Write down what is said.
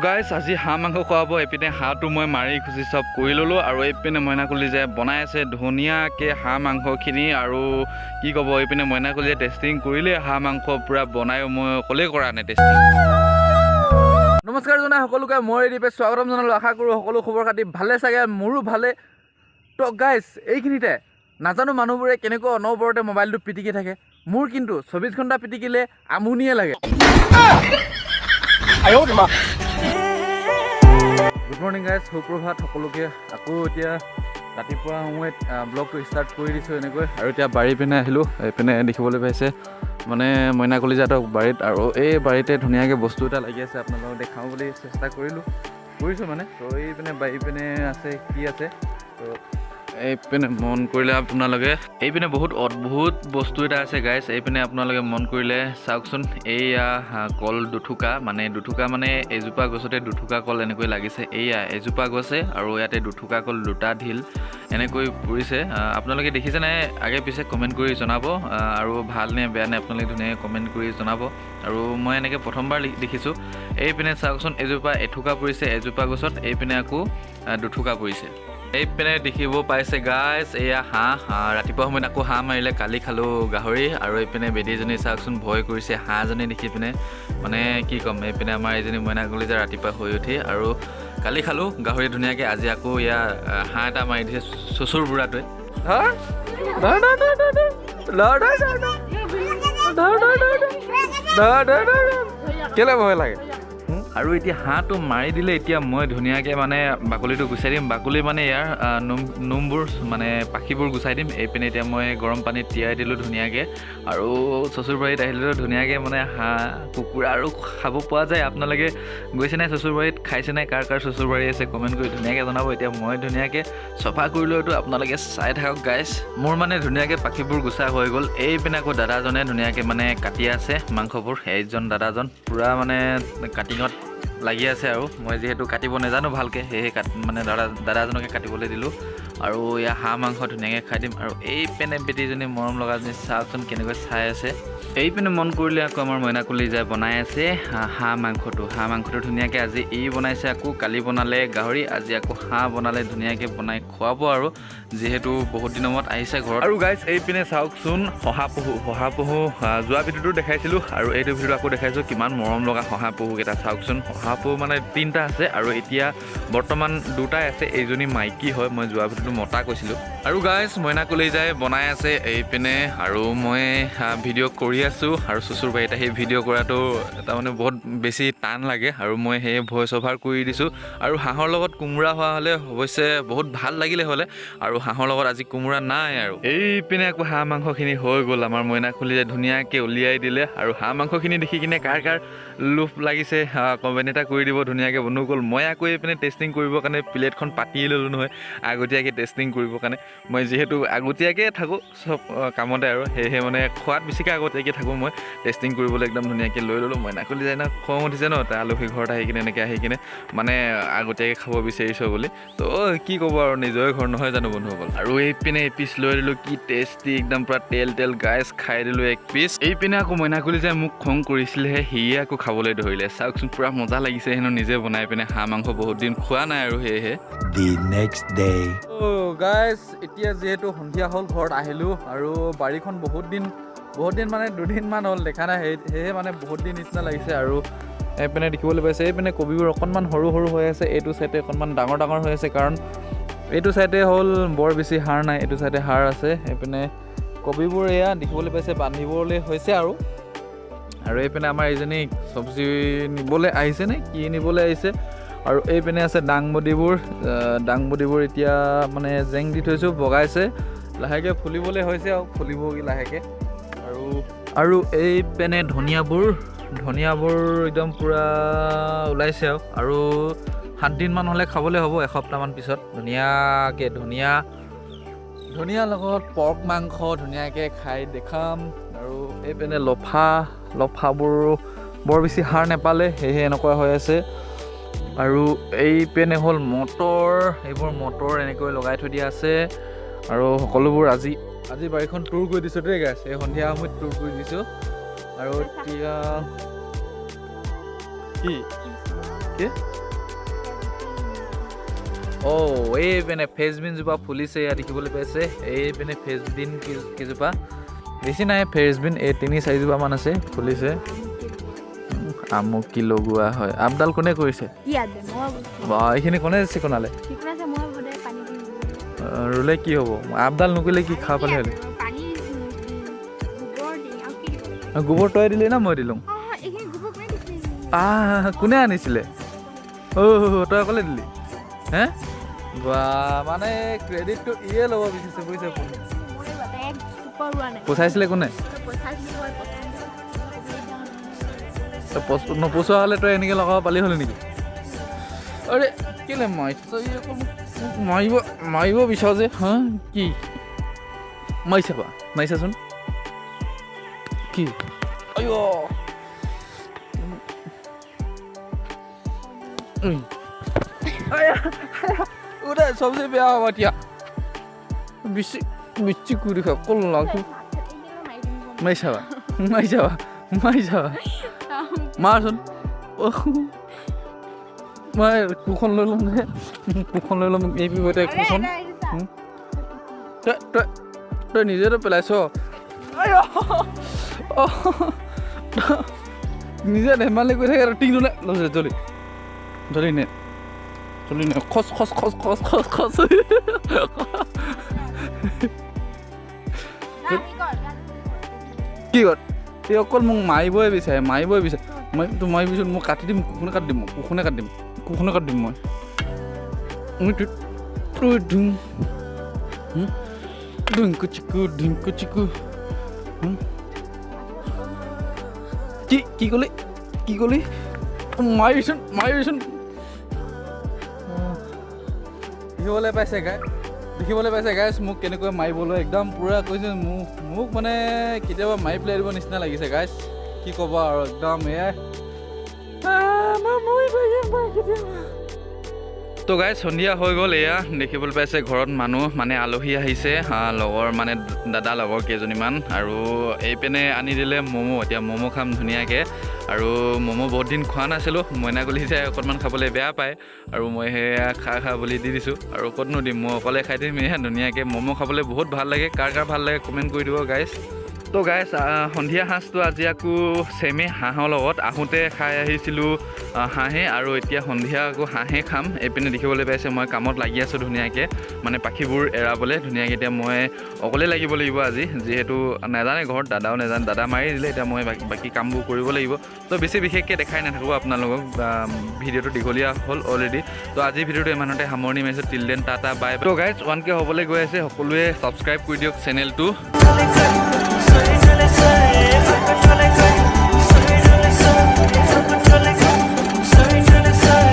গাইছ আজি হাঁহ মাংস খুৱাব এইপিনে হাঁহটো মই মাৰি খুচি চব কৰি ল'লোঁ আৰু এইপিনে মইনা কলিজাই বনাই আছে ধুনীয়াকৈ হাঁহ মাংসখিনি আৰু কি ক'ব এইপিনে মইনা কলিজাই টেষ্টিং কৰিলে হাঁহ মাংস পূৰা বনাই মই অকলেই কৰা নাই টেষ্টিং। নমস্কাৰ জনাই সকলোকে মই ৰিপে স্বাগতম জনালোঁ। আশা কৰোঁ সকলো খবৰ খাতি ভালে চাগে, মোৰো ভালে। তো গাইছ এইখিনিতে নাজানো মানুহবোৰে কেনেকৈ অনবৰতে মোবাইলটো পিটিকি থাকে, মোৰ কিন্তু 24 ঘণ্টা পিটিকিলে আমনিয়ে লাগে। গুড মৰ্ণিং গাইজ, সুপ্ৰভাত সকলোকে। আকৌ এতিয়া ৰাতিপুৱা সময়ত ব্লগটো ষ্টাৰ্ট কৰি দিছোঁ এনেকৈ। আৰু এতিয়া বাৰী পিনে আহিলোঁ, এইপিনে দেখিবলৈ পাইছে মানে মইনা কলিজাহঁতক বাৰীত, আৰু এই বাৰীতে ধুনীয়াকৈ বস্তু এটা লাগি আছে, আপোনালোকক দেখাওঁ বুলি চেষ্টা কৰিছোঁ মানে। তো এইপিনে বাৰী পিনে আছে কি আছে, তো এইপিনে মন কৰিলে আপোনালোকে এইপিনে বহুত অদ্ভুত বস্তু এটা আছে গাইজ। এইপিনে আপোনালোকে মন কৰিলে চাওকচোন, এইয়া কল দুঠুকা মানে এজোপা গছতে দুঠুকা কল এনেকৈ লাগিছে। এইয়া এজোপা গছে আৰু ইয়াতে দুঠুকা কল দুটা ঢিল এনেকৈ পৰিছে। আপোনালোকে দেখিছে নাই আগে পিছে কমেণ্ট কৰি জনাব, আৰু ভাল নে বেয়া নে আপোনালোকে ধুনীয়াকৈ কমেণ্ট কৰি জনাব। আৰু মই এনেকৈ প্ৰথমবাৰ দেখিছোঁ। এইপিনে চাওকচোন, এজোপা এঠুকা পৰিছে এজোপা গছত, এইপিনে আকৌ দুঠুকা পৰিছে। এইপিনে দেখিব পাইছে গাইজ, এয়া হাঁহ। ৰাতিপুৱা সময়ত আকৌ হাঁহ মাৰিলে, কালি খালোঁ গাহৰি। আৰু এইপিনে বেদীজনী চাওকচোন ভয় কৰিছে হাঁহজনী দেখি পিনে, মানে কি ক'ম। এইপিনে আমাৰ এইজনী মইনা কলিজা ৰাতিপুৱা শুই উঠি, আৰু কালি খালোঁ গাহৰি ধুনীয়াকৈ, আজি আকৌ ইয়াৰ হাঁহ এটা মাৰি দিছে চচুৰ বুঢ়াটোৱে। কেলে ভয় লাগে? আৰু এতিয়া হাঁহটো মাৰি দিলে, এতিয়া মই ধুনীয়াকৈ মানে বাকলিটো গুচাই দিম। বাকলি মানে ইয়াৰ নোমবোৰ মানে পাখিবোৰ গুচাই দিম। এইপিনে এতিয়া মই গৰম পানীত তিয়াই দিলোঁ ধুনীয়াকৈ, আৰু চচুৰবাৰীত আহিলেও ধুনীয়াকৈ মানে হাঁহ কুকুৰা আৰু খাব পোৱা যায়। আপোনালোকে গৈছে নাই চচুৰবাৰীত, খাইছে নাই, কাৰ চচুৰবাৰী আছে কমেণ্ট কৰি ধুনীয়াকৈ জনাব। এতিয়া মই ধুনীয়াকৈ চফা কৰিলৈতো আপোনালোকে চাই থাকক গাইজ। মোৰ মানে ধুনীয়াকৈ পাখিবোৰ গুচা হৈ গ'ল। এইপিনে আকৌ দাদাজনে ধুনীয়াকৈ মানে কাটি আছে মাংসবোৰ। এইজন দাদাজন পূৰা মানে কাটিঙত লাগি আছে, আৰু মই যিহেতু কাটিব নাজানো ভালকৈ, সেয়েহে মানে দাদাজনকে কাটিবলৈ দিলোঁ। আৰু ইয়াৰ হাঁহ মাংস ধুনীয়াকৈ খাই দিম। আৰু এইপিনে বেটীজনী মৰম লগাজনী চাওকচোন কেনেকৈ চাই আছে। এইপিনে মন কৰিলে আকৌ আমাৰ মইনা কলিজাই বনাই আছে হাঁহ মাংসটো ধুনীয়াকৈ আজি বনাইছে, আকৌ কালি বনালে গাহৰি, আজি আকৌ হাঁহ বনালে, ধুনীয়াকৈ বনাই খুৱাব আৰু, যিহেতু বহুত দিনৰ মূৰত আহিছে ঘৰত। আৰু গাইজ এইপিনে চাওকচোন শহাপহু যোৱা ভিডিঅ'টো দেখাইছিলোঁ, আৰু এইটো ভিডিঅ'টো আকৌ দেখাইছোঁ। কিমান মৰম লগা শহাপহুকেইটা চাওকচোন। শহাপহু মানে 3টা আছে, আৰু এতিয়া বৰ্তমান 2টাই আছে। এইজনী মাইকী হয়, মই যোৱা ভিডিঅ'টো মতা কৈছিলোঁ। আৰু গাইজ মইনা কলিজাই বনাই আছে এইপিনে, আৰু মই ভিডিঅ' কৰি আছোঁ। আৰু চচুৰবাৰীত আহি ভিডিঅ' কৰাটো তাৰমানে বহুত বেছি টান লাগে, আৰু মই সেই ভইচ অভাৰ কৰি দিছোঁ। আৰু হাঁহৰ লগত কোমোৰা হোৱা হ'লে অৱশ্যে বহুত ভাল লাগিলে হ'লে, আৰু হাঁহৰ লগত আজি কোমোৰা নাই। আৰু এইপিনে আকৌ হাঁহ মাংসখিনি হৈ গ'ল, আমাৰ মইনা কলিজাই ধুনীয়াকৈ উলিয়াই দিলে। আৰু হাঁহ মাংসখিনি দেখি কিনে কাৰ লোভ লাগিছে কমেণ্ট এটা কৰি দিব। ধুনীয়াকৈ বনোৱা গ'ল। মই আকৌ এইপিনে টেষ্টিং কৰিবৰ কাৰণে প্লেটখন পাতি ল'লোঁ নহয়, আগতীয়াকৈ টেষ্টিং কৰিবৰ কাৰণে। মই যিহেতু আগতীয়াকৈ থাকোঁ চব কামতে, আৰু সেয়েহে মানে খোৱাত বেছিকৈ আগতীয়াকৈ থাকোঁ। মই টেষ্টিং কৰিবলৈ একদম ধুনীয়াকৈ লৈ ল'লোঁ। মইনা কলিজাই না খং উঠিছে ন, তাৰ আলহী ঘৰত আহি কিনে এনেকৈ আহি কিনে মানে আগতীয়াকৈ খাব বিচাৰিছ বুলি। তো কি ক'ব আৰু, নিজৰে ঘৰ নহয় জানো বন্ধুসকল। আৰু এইপিনে এপিচ লৈ দিলোঁ, কি টেষ্টি একদম পূৰা তেল গাইজ, খাই দিলোঁ 1 পিচ। এইপিনে আকৌ মইনা কলিজাই মোক খং কৰিছিলেহে, সিয়ে আকৌ খাবলৈ ধৰিলে। চাওকচোন পূৰা মজা লাগিছে হেনো নিজে বনাই পিনে হাঁহ মাংস, বহুত দিন খোৱা নাই আৰু সেয়েহে। The next day. গাইজ এতিয়া যিহেতু সন্ধিয়া হ'ল, ঘৰত আহিলোঁ, আৰু বাৰীখন বহুত দিন মানে 2 দিনমান হ'ল দেখা নাই, সেয়েহে মানে বহুত দিন নিচিনা লাগিছে। আৰু এইপিনে দেখিবলৈ পাইছে, এইপিনে কবিবোৰ অকণমান সৰু হৈ আছে, এইটো চাইডে অকণমান ডাঙৰ হৈ আছে, কাৰণ এইটো চাইডে হ'ল বৰ বেছি সাৰ নাই, এইটো চাইডে সাৰ আছে। এইপিনে কবিবোৰ এয়া দেখিবলৈ পাইছে বান্ধিবলৈ হৈছে। আৰু এইপিনে আমাৰ এইজনী চব্জি নিবলৈ আহিছে নে কি নিবলৈ আহিছে। আৰু এইপিনে আছে দাংবডিবোৰ এতিয়া মানে জেং দি থৈছোঁ, বগাইছে, লাহেকৈ ফুলিবলৈ হৈছে, আৰু ফুলিব লাহেকৈ। আৰু এইপিনে ধনিয়াবোৰ একদম পূৰা ওলাইছে, আৰু 7 দিনমান হ'লে খাবলৈ হ'ব, এসপ্তাহমান পিছত। ধুনীয়াকৈ ধনিয়া লগত পৰ্ক মাংস ধুনীয়াকৈ খাই দেখাম। আৰু এইপিনে লফাবোৰ বৰ বেছি সাৰ নেপালে, সেয়েহে এনেকুৱা হৈ আছে। আৰু এইপিনে হ'ল এইবোৰ মটৰ এনেকৈ লগাই থৈ দিয়া আছে। আৰু সকলোবোৰ আজি বাৰীখন টুৰ কৰি দিছোঁ দেই গাইছ, এই সন্ধিয়া সময়ত টুৰ কৰি দিছোঁ। আৰু এতিয়া কি কি এইপিনে ফ্ৰেঞ্চবিনজোপা ফুলিছে এয়া দেখিবলৈ পাইছে এইপিনে ফ্ৰেঞ্চবিন কেইজোপা বেছি নাই ফ্ৰেঞ্চবিন এই 3-4 জোপামান আছে ফুলিছে আমুকি লগোৱা হয় আপডাল কোনে কৰিছে বা এইখিনি কোনে চিকুণালে ৰুলে কি হ'ব আপডাল নকৰিলে কি খাব পালে হ'লে গোবৰ তই দিলি না মই দিলোঁ কোনে আনিছিলে তই অকলে দিলি হে বা মানে ক্ৰেডিটটো ইয়ে ল'ব বিচাৰিছে বুজিছে পচাইছিলে কোনে নপচোৱা হ'লে তই এনেকৈ লগাব পালি হ'লে নেকি আৰে কেলে মাৰিব বিচাৰ যে হা কি মাৰিছাচোন কি ওটা সবচেয়ে বেয়া হওয়া টিয়া বিচ্ছি করে খা কল লাগু মাই যাবা মারচোন মই কুখন লৈ ল'ম যে এই বিপদে কুখন তই নিজেতো পেলাইছ নিজে ধেমালি কৰি থাকে আৰু টিং ল'লে লৈছে জলি নে খচ কি কৰ এই অকল মোক মাৰিবই বিচাৰে মই মাৰিৰ পিছত মই কাটি দিম কুকুনে কাটি দিম মই ঢিংকু চিকু কি ক'লি মাৰিবিচোন দেখিবলৈ পাইছে গাইছ মোক কেনেকৈ মাৰিবলৈ একদম পূৰা কৈছে মোক মানে কেতিয়াবা মাৰি পেলাই দিব নিচিনা লাগিছে গাইছ কি ক'ব আৰু একদম এয়াই তো গাইছ সন্ধিয়া হৈ গ'ল এয়া দেখিবলৈ পাইছে ঘৰত মানুহ মানে আলহী আহিছে লগৰ মানে দাদা লগৰ কেইজনীমান আৰু এইপিনে আনি দিলে ম'ম' এতিয়া ম'ম' খাম ধুনীয়াকৈ আৰু ম'ম' বহুত দিন খোৱা নাছিলোঁ মইনা কলিজাই অকণমান খাবলৈ বেয়া পায় আৰু মই সেয়া খা বুলি দি দিছোঁ আৰু ক'তনো দিম মই অকলে খাই দিম এয়া ধুনীয়াকৈ ম'ম' খাবলৈ বহুত ভাল লাগে কাৰ ভাল লাগে কমেণ্ট কৰি দিব গাইছ তো গাইছ সন্ধিয়া সাঁজটো আজি আকৌ চেমে হাঁহৰ লগত আহোঁতে খাই আহিছিলোঁ হাঁহে আৰু এতিয়া সন্ধিয়া আকৌ হাঁহে খাম এইপিনে দেখিবলৈ পাইছে মই কামত লাগি আছোঁ ধুনীয়াকৈ মানে পাখিবোৰ এৰাবলৈ ধুনীয়াকৈ এতিয়া মই অকলে লাগিব আজি যিহেতু নাজানে ঘৰত দাদাও নাজানে দাদা মাৰি দিলে এতিয়া মই বাকী কামবোৰ কৰিব লাগিব তো বেছি বিশেষকৈ দেখাই নাথাকোঁ আপোনালোকক ভিডিঅ'টো দীঘলীয়া হ'ল অলৰেডি তো আজি ভিডিঅ'টো ইমানতে সামৰণি মাৰিছোঁ টিল দেন টাটা বাই তো গাইজ 1K হ'বলৈ গৈ আছে সকলোৱে ছাবস্ক্ৰাইব কৰি দিয়ক চেনেলটো